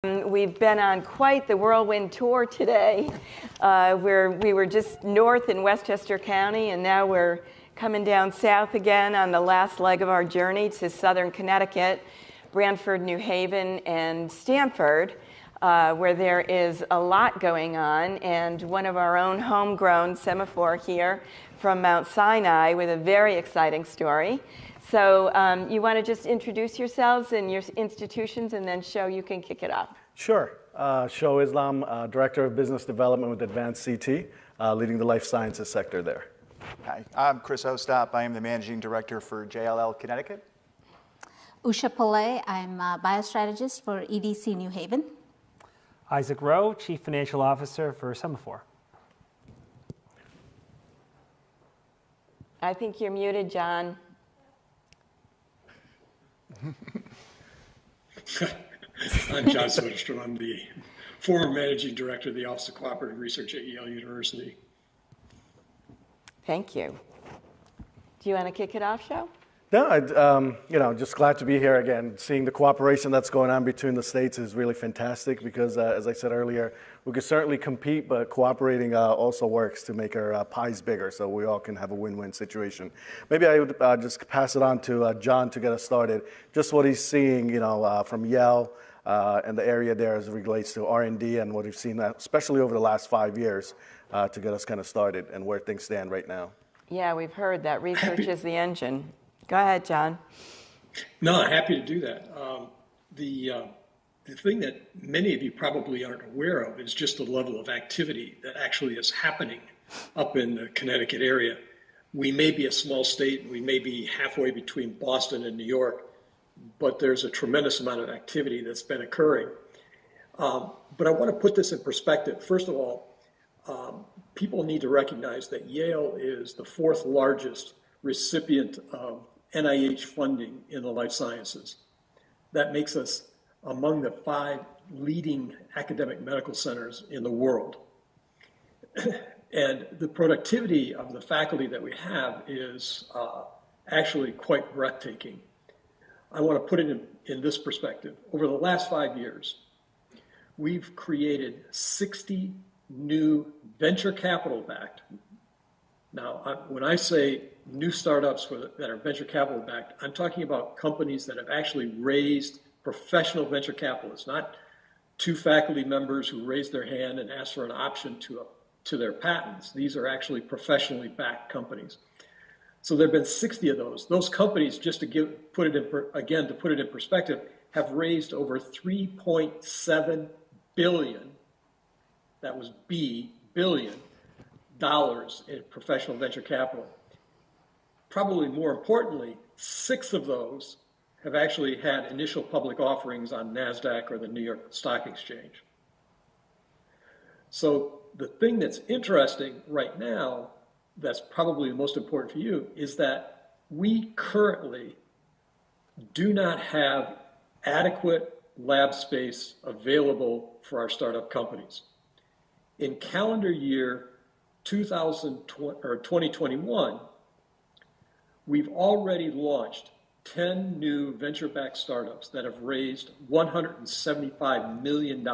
We've been on quite the whirlwind tour today, where we were just north in Westchester County, and now we're coming down south again on the last leg of our journey to southern Connecticut, Branford, New Haven, and Stamford, where there is a lot going on, and one of our own homegrown semaphore here from Mount Sinai with a very exciting story. So you want to just introduce yourselves and your institutions, and then Sho, you can kick it off. Sure. Sho Islam, Director of Business Development with AdvanceCT, leading the life sciences sector there. Hi, I'm Chris Ostop. I am the Managing Director for JLL Connecticut. Usha Pillai, I'm a biostrategist for EDC New Haven. Isaac Rowe, Chief Financial Officer for Semaphore. I think you're muted, John. I'm John Soderstrom. I'm the former Managing Director of the Office of Cooperative Research at Yale University. Thank you. Do you want to kick it off, Sho? No, just glad to be here again. Seeing the cooperation that's going on between the states is really fantastic because, as I said earlier, we can certainly compete, but cooperating also works to make our pies bigger so we all can have a win-win situation. Maybe I would just pass it on to John to get us started. Just what he's seeing, from Yale and the area there as it relates to R&D and what we've seen, especially over the last 5 years, to get us kind of started and where things stand right now. Yeah, we've heard that research is the engine. Go ahead, John. No, happy to do that. The thing that many of you probably aren't aware of is just the level of activity that actually is happening up in the Connecticut area. We may be a small state, we may be halfway between Boston and New York, but there's a tremendous amount of activity that's been occurring. But I want to put this in perspective. First of all, people need to recognize that Yale is the fourth largest recipient of NIH funding in the life sciences. That makes us among the 5 leading academic medical centers in the world. And the productivity of the faculty that we have is actually quite breathtaking. I want to put it in this perspective. Over the last 5 years, we've created 60 new venture capital backed. Now, when I say new startups that are venture capital backed, I'm talking about companies that have actually raised professional venture capitalists, not 2 faculty members who raised their hand and asked for an option to their patents. These are actually professionally backed companies. So there have been 60 of those. Those companies, just to put it in perspective, have raised over $3.7 billion. That was billion dollars in professional venture capital. Probably more importantly, 6 of those have actually had initial public offerings on NASDAQ or the New York Stock Exchange. So the thing that's interesting right now, that's probably the most important for you, is that we currently do not have adequate lab space available for our startup companies. In calendar year 2021, we've already launched 10 new venture-backed startups that have raised $175 million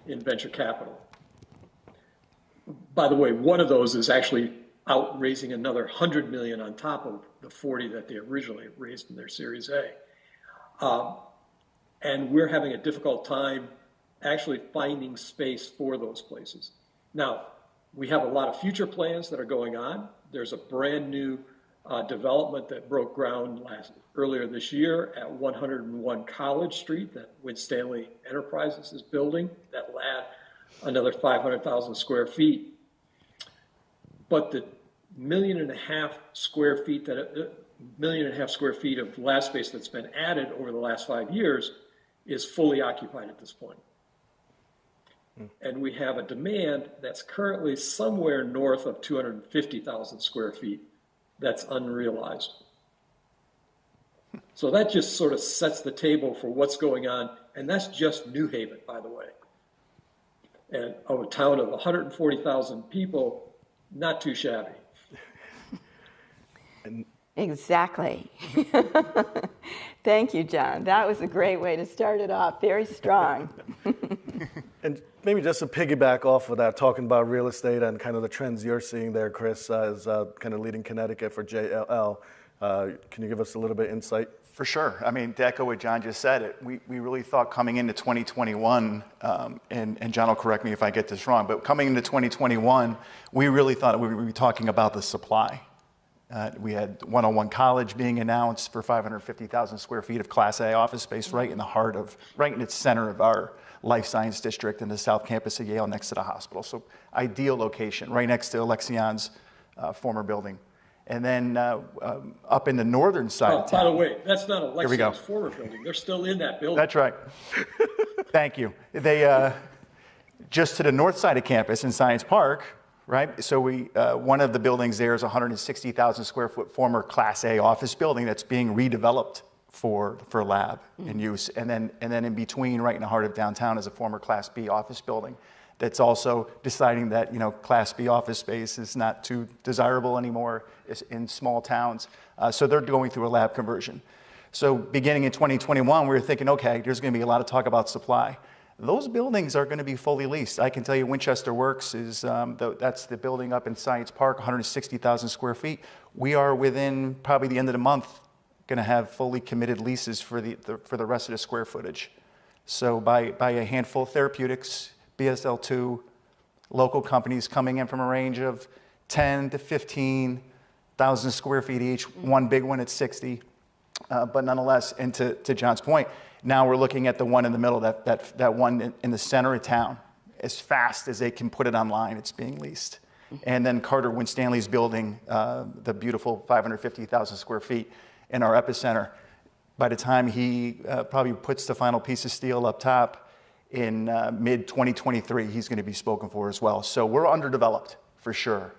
in venture capital. By the way, one of those is actually out raising another $100 million on top of the 40 that they originally raised in their Series A. And we're having a difficult time actually finding space for those places. Now, we have a lot of future plans that are going on. There's a brand new development that broke ground earlier this year at 101 College Street that Winstanley Enterprises is building that will add another 500,000 square feet. But the 1.5 million square feet of lab space that's been added over the last 5 years is fully occupied at this point. And we have a demand that's currently somewhere north of 250,000 square feet that's unrealized. So that just sort of sets the table for what's going on, and that's just New Haven, by the way. And of a town of 140,000 people, not too shabby. Exactly. Thank you, John. That was a great way to start it off. Very strong. And maybe just to piggyback off of that, talking about real estate and kind of the trends you're seeing there, Chris, as kind of leading Connecticut for JLL, can you give us a little bit insight? For sure. I mean, to echo what John just said, we really thought coming into 2021, and John will correct me if I get this wrong, but coming into 2021, we really thought we would be talking about the supply. We had 101 College being announced for 550,000 square feet of Class A office space right in its center of our life science district in the South Campus of Yale next to the hospital. So ideal location, right next to Alexion's former building. And then up in the northern side of town. By the way, that's not Here we go. Alexion's former building. They're still in that building. That's right. Thank you. They just to the north side of campus in Science Park, right? So one of the buildings there is a 160,000 square foot former Class A office building that's being redeveloped for lab and use. And then in between, right in the heart of downtown, is a former Class B office building that's also deciding that, Class B office space is not too desirable anymore in small towns. So they're going through a lab conversion. So beginning in 2021, we were thinking, okay, there's going to be a lot of talk about supply. Those buildings are going to be fully leased. I can tell you Winchester Works is, that's the building up in Science Park, 160,000 square feet. We are within probably the end of the month going to have fully committed leases for the rest of the square footage. So by a handful of therapeutics, BSL2, local companies coming in from a range of 10 to 15,000 square feet each, one big one at 60. But nonetheless, and to John's point, now we're looking at the one in the middle, that one in the center of town. As fast as they can put it online, it's being leased. And then Carter Winstanley's building, the beautiful 550,000 square feet in our epicenter. By the time he probably puts the final piece of steel up top in mid-2023, he's going to be spoken for as well. So we're underdeveloped, for sure.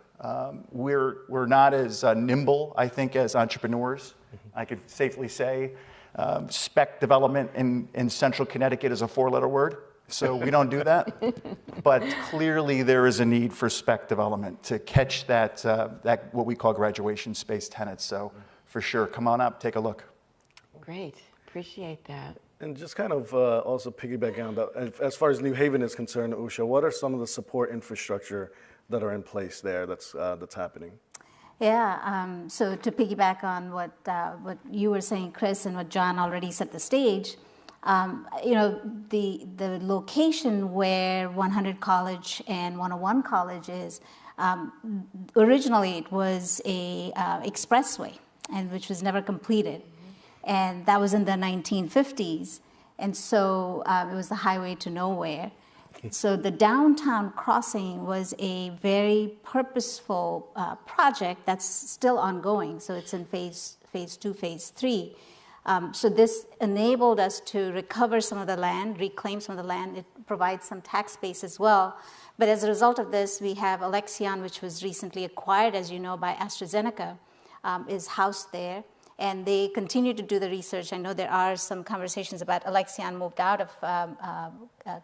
We're not as nimble, I think, as entrepreneurs. I could safely say spec development in central Connecticut is a four-letter word, so we don't do that. But clearly there is a need for spec development to catch that what we call graduation space tenants. So for sure, come on up, take a look. Great, appreciate that. And just kind of also piggybacking on that, as far as New Haven is concerned, Usha, what are some of the support infrastructure that are in place there that's happening? Yeah, so to piggyback on what you were saying, Chris, and what John already set the stage, the location where 100 College and 101 College is, originally it was a expressway, and which was never completed. And that was in the 1950s. And so it was the highway to nowhere. So the downtown crossing was a very purposeful project that's still ongoing. So it's in phase 2, phase 3. So this enabled us to recover some of the land, reclaim some of the land. It provides some tax base as well. But as a result of this, we have Alexion, which was recently acquired, as you know, by AstraZeneca, is housed there. And they continue to do the research. I know there are some conversations about Alexion moved out of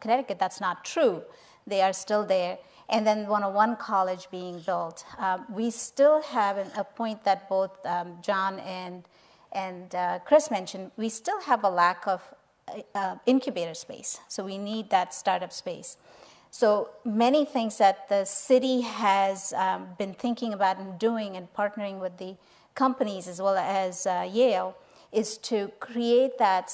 Connecticut. That's not true. They are still there. And then 101 College being built. We still have a point that both John and Chris mentioned. We still have a lack of incubator space. So we need that startup space. So many things that the city has been thinking about and doing and partnering with the companies as well as Yale is to create that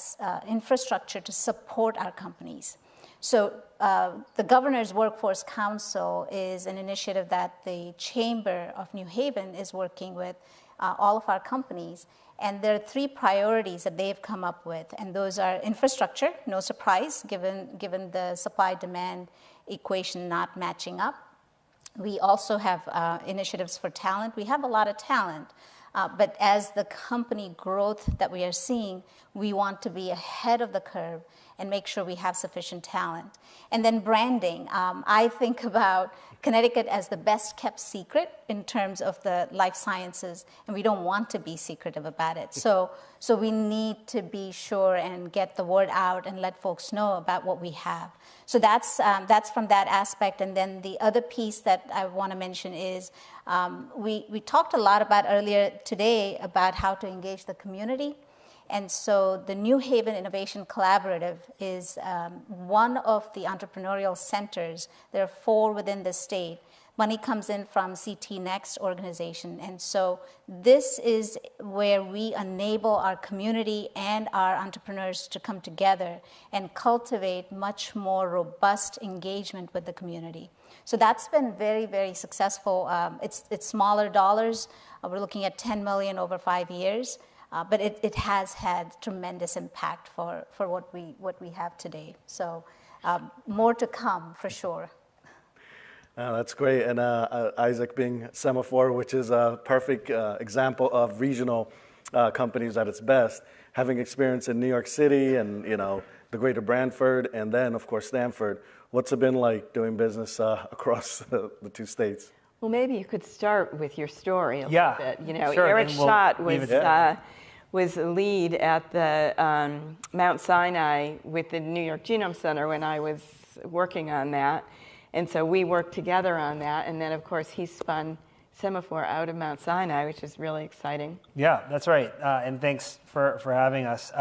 infrastructure to support our companies. So the Governor's Workforce Council is an initiative that the Chamber of New Haven is working with all of our companies. And there are 3 priorities that they've come up with. And those are infrastructure, no surprise, given the supply-demand equation not matching up. We also have initiatives for talent. We have a lot of talent. But as the company growth that we are seeing, we want to be ahead of the curve and make sure we have sufficient talent. And then branding. I think about Connecticut as the best kept secret in terms of the life sciences, and we don't want to be secretive about it. So we need to be sure and get the word out and let folks know about what we have. So that's from that aspect. And then the other piece that I want to mention is we talked a lot about earlier today about how to engage the community. And so the New Haven Innovation Collaborative is one of the entrepreneurial centers. There are 4 within the state. Money comes in from CT Next organization. And so this is where we enable our community and our entrepreneurs to come together and cultivate much more robust engagement with the community. So that's been very, very successful. It's smaller dollars. We're looking at 10 million over 5 years. But it has had tremendous impact for what we have today. So more to come for sure. That's great. And Isaac being Semaphore, which is a perfect example of regional companies at its best, having experience in New York City and, you know, the greater Branford, and then, of course, Stamford. What's it been like doing business across the 2 states? Well, maybe you could start with your story a Yeah, little bit. You know, sure, Eric and we'll Schott leave was, it there. was the lead at the Mount Sinai with the New York Genome Center when I was working on that. And so we worked together on that. And then, of course, he spun Semaphore out of Mount Sinai, which is really exciting. Yeah, that's right. And thanks for having us.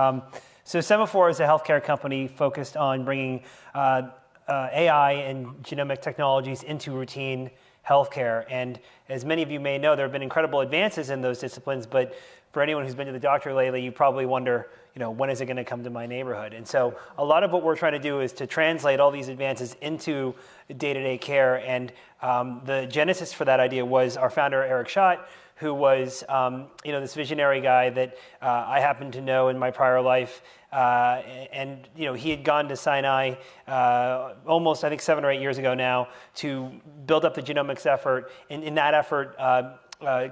So Semaphore is a healthcare company focused on bringing AI and genomic technologies into routine healthcare. And as many of you may know, there have been incredible advances in those disciplines. But for anyone who's been to the doctor lately, you probably wonder, you know, when is it going to come to my neighborhood? And so a lot of what we're trying to do is to translate all these advances into day-to-day care. And the genesis for that idea was our founder, Eric Schott, who was, you know, this visionary guy that I happened to know in my prior life. And, you know, he had gone to Sinai almost, I think, 7 or 8 years ago now to build up the genomics effort. And in that effort,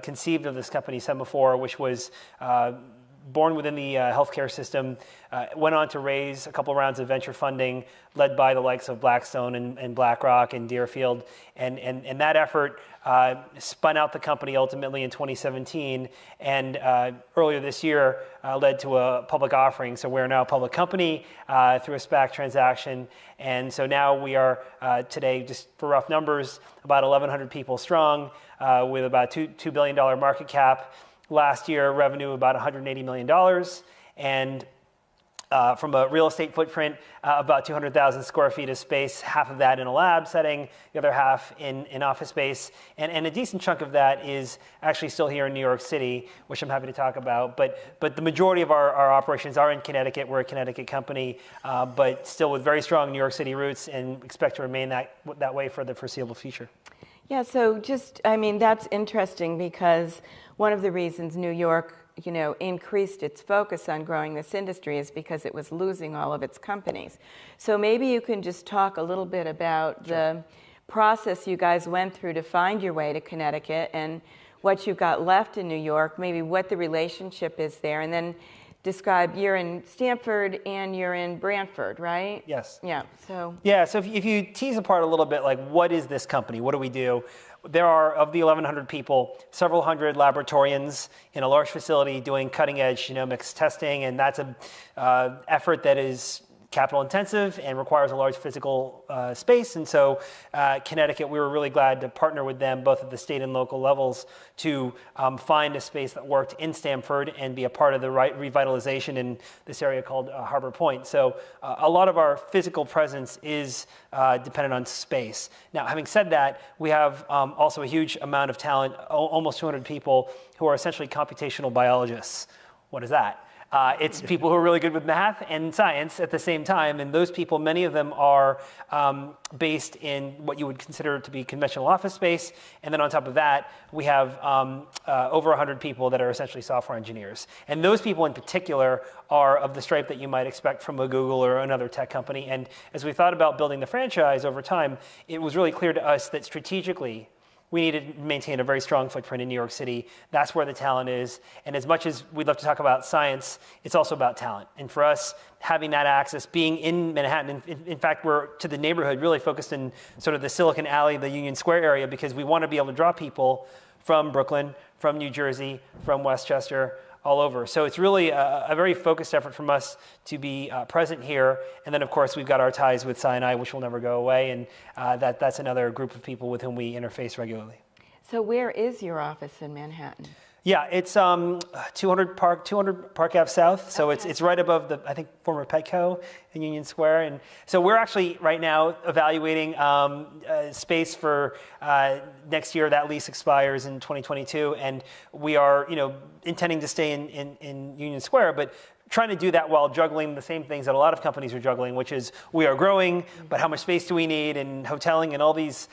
conceived of this company, Semaphore, which was born within the healthcare system, went on to raise a couple rounds of venture funding led by the likes of Blackstone and BlackRock and Deerfield. And that effort spun out the company ultimately in 2017. And earlier this year led to a public offering. So we're now a public company through a SPAC transaction. And so now we are today, just for rough numbers, about 1,100 people strong with about $2 billion market cap. Last year, revenue about $180 million, and from a real estate footprint, about 200,000 square feet of space, half of that in a lab setting, the other half in office space, and a decent chunk of that is actually still here in New York City, which I'm happy to talk about. But the majority of our operations are in Connecticut. We're a Connecticut company, but still with very strong New York City roots, and expect to remain that way for the foreseeable future. Yeah, so just, I mean, that's interesting because one of the reasons New York, you know, increased its focus on growing this industry is because it was losing all of its companies. So maybe you can just talk a little bit about the process you guys went through to find your way to Connecticut and what you've got left in New York, maybe what the relationship is there, and then describe, you're in Stamford and you're in Branford, right? Yes. Yeah, so. Yeah, so if you tease apart a little bit, like, what is this company? What do we do? There are, of the 1,100 people, several hundred laboratorians in a large facility doing cutting-edge genomics testing, and that's an effort that is capital intensive and requires a large physical space. And so Connecticut, we were really glad to partner with them both at the state and local levels to find a space that worked in Stamford and be a part of the revitalization in this area called Harbor Point. So a lot of our physical presence is dependent on space. Now, having said that, we have also a huge amount of talent, almost 200 people who are essentially computational biologists. What is that? It's people who are really good with math and science at the same time, and those people, many of them are based in what you would consider to be conventional office space, and then on top of that, we have over 100 people that are essentially software engineers. And those people in particular are of the stripe that you might expect from a Google or another tech company. And as we thought about building the franchise over time, it was really clear to us that strategically, we need to maintain a very strong footprint in New York City. That's where the talent is. And as much as we'd love to talk about science, it's also about talent. And for us, having that access, being in Manhattan, in fact, we're to the neighborhood, really focused in sort of the Silicon Alley, the Union Square area, because we want to be able to draw people from Brooklyn, from New Jersey, from Westchester, all over. So it's really a very focused effort from us to be present here. And then, of course, we've got our ties with Sinai, which will never go away. And that's another group of people with whom we interface regularly. So where is your office in Manhattan? Yeah, it's 200 Park Ave South, so it's right above the, I think, former Petco in Union Square, and so we're actually right now evaluating space for next year. That lease expires in 2022, and we are, intending to stay in Union Square, but trying to do that while juggling the same things that a lot of companies are juggling, which is we are growing, but how much space do we need, and hoteling, and all these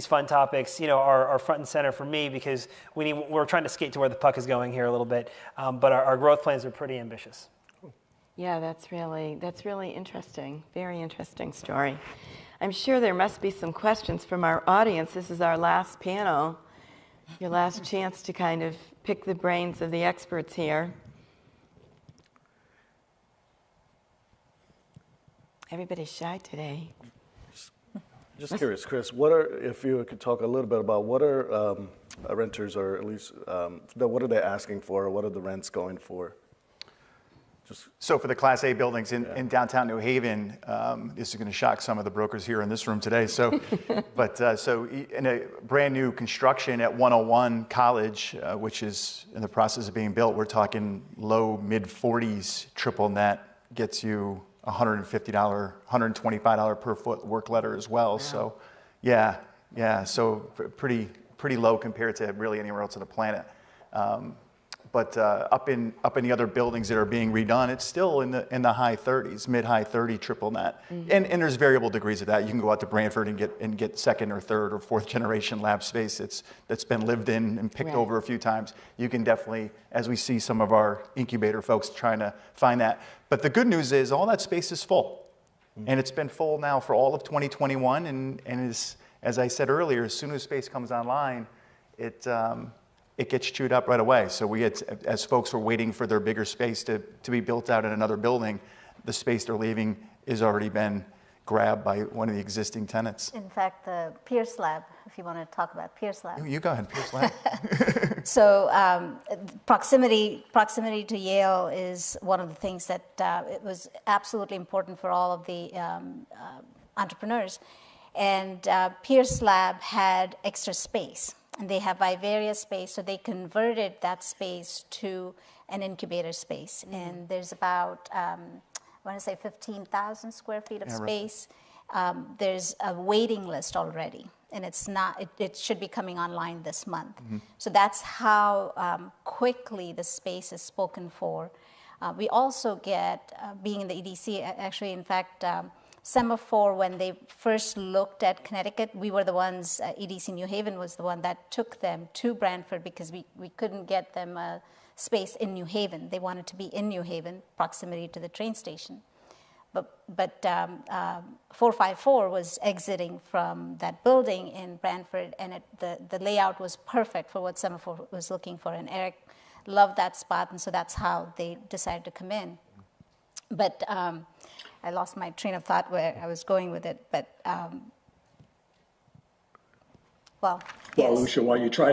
fun topics, are front and center for me because we're trying to skate to where the puck is going here a little bit, but our growth plans are pretty ambitious. Yeah, that's really interesting. Very interesting story. I'm sure there must be some questions from our audience. This is our last panel, your last chance to kind of pick the brains of the experts here. Everybody's shy today. Just curious, Chris, if you could talk a little bit about what are renters, or at least what are they asking for, or what are the rents going for? So for the Class A buildings in downtown New Haven, this is going to shock some of the brokers here in this room today. So, so in a brand new construction at 101 College, which is in the process of being built, we're talking low mid 40s triple net, gets you $150, $125 per foot work letter as well. Wow. So, yeah. So pretty low compared to really anywhere else on the planet. But up in the other buildings that are being redone, it's still in the high 30s, mid high 30 triple net. Mm-hmm. And there's variable degrees of that. You can go out to Branford and get second or third or fourth generation lab space that's been lived in and picked over a few times. You can definitely, as we see some of our incubator folks trying to find that. But the good news is all that space is full. Mm-hmm. And it's been full now for all of 2021. And as I said earlier, as soon as space comes online, it gets chewed up right away. So as folks were waiting for their bigger space to be built out in another building, the space they're leaving has already been grabbed by one of the existing tenants. In fact, the Pierce Lab, if you want to talk about Pierce Lab. You go ahead, Pierce Lab. So proximity to Yale is one of the things that it was absolutely important for all of the entrepreneurs. And Pierce Lab had extra space. And they have Vivaria space, so they converted that space to an incubator space. Mm-hmm. And there's about, I want to say 15,000 square feet of space. There's a waiting list already, and it should be coming online this month. Mm-hmm. So that's how quickly the space is spoken for. We also get, being in the EDC, actually, in fact, Semaphore, when they first looked at Connecticut, we were the ones, EDC New Haven was the one that took them to Branford because we couldn't get them a space in New Haven. They wanted to be in New Haven, proximity to the train station. But 454 was exiting from that building in Branford, and the layout was perfect for what Semaphore was looking for. And Eric loved that spot, and so that's how they decided to come in. But I lost my train of thought where I was going with it, but yes. Well, Usha, while you try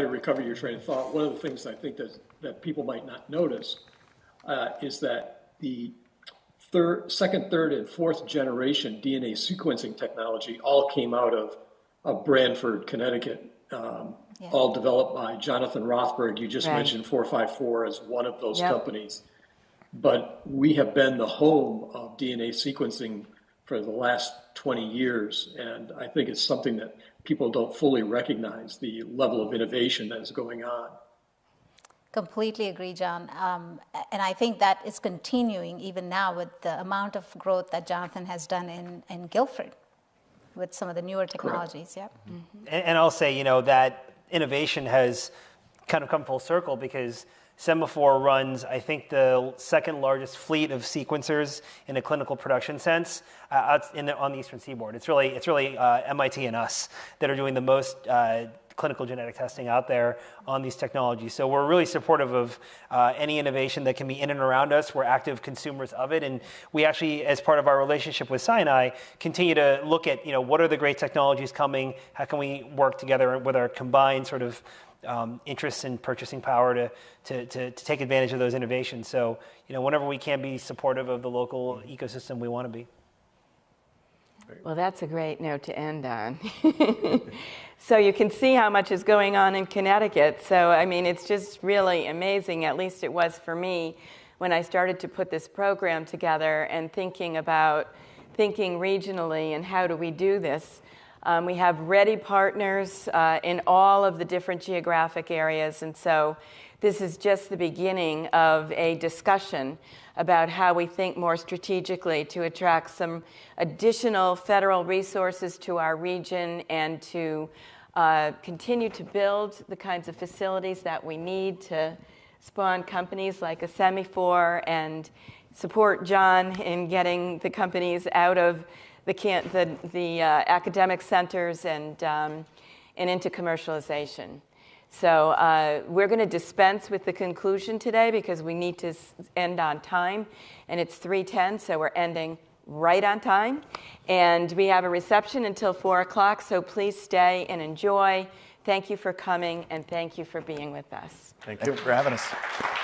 to recover your train of thought, one of the things I think that people might not notice is that the second, third, and fourth generation DNA sequencing technology all came out of Branford, Connecticut, all developed by Jonathan Rothberg. You just mentioned 454 as one of those companies. But we have been the home of DNA sequencing for the last 20 years, and I think it's something that people don't fully recognize, the level of innovation that is going on. Completely agree, John. And I think that is continuing even now with the amount of growth that Jonathan has done in Guilford with some of the newer technologies. Correct. Yep. Mm-hmm. And I'll say, that innovation has kind of come full circle because Semaphore runs, I think, the second largest fleet of sequencers in a clinical production sense on the Eastern Seaboard. It's really MIT and us that are doing the most clinical genetic testing out there on these technologies. So we're really supportive of any innovation that can be in and around us. We're active consumers of it, and we actually, as part of our relationship with Sinai, continue to look at what are the great technologies coming. How can we work together with our combined sort of interests in purchasing power to take advantage of those innovations. So, whenever we can be supportive of the local ecosystem, we want to be. Well, that's a great note to end on. So you can see how much is going on in Connecticut. So, I mean, it's just really amazing, at least it was for me, when I started to put this program together and thinking regionally and how do we do this. We have ready partners in all of the different geographic areas, and so this is just the beginning of a discussion about how we think more strategically to attract some additional federal resources to our region and to continue to build the kinds of facilities that we need to spawn companies like a Semaphore and support John in getting the companies out of the academic centers and into commercialization. So we're going to dispense with the conclusion today because we need to end on time, and it's 3:10, so we're ending right on time. And we have a reception until 4 o'clock, so please stay and enjoy. Thank you for coming, and thank you for being with us. Thank you for having us.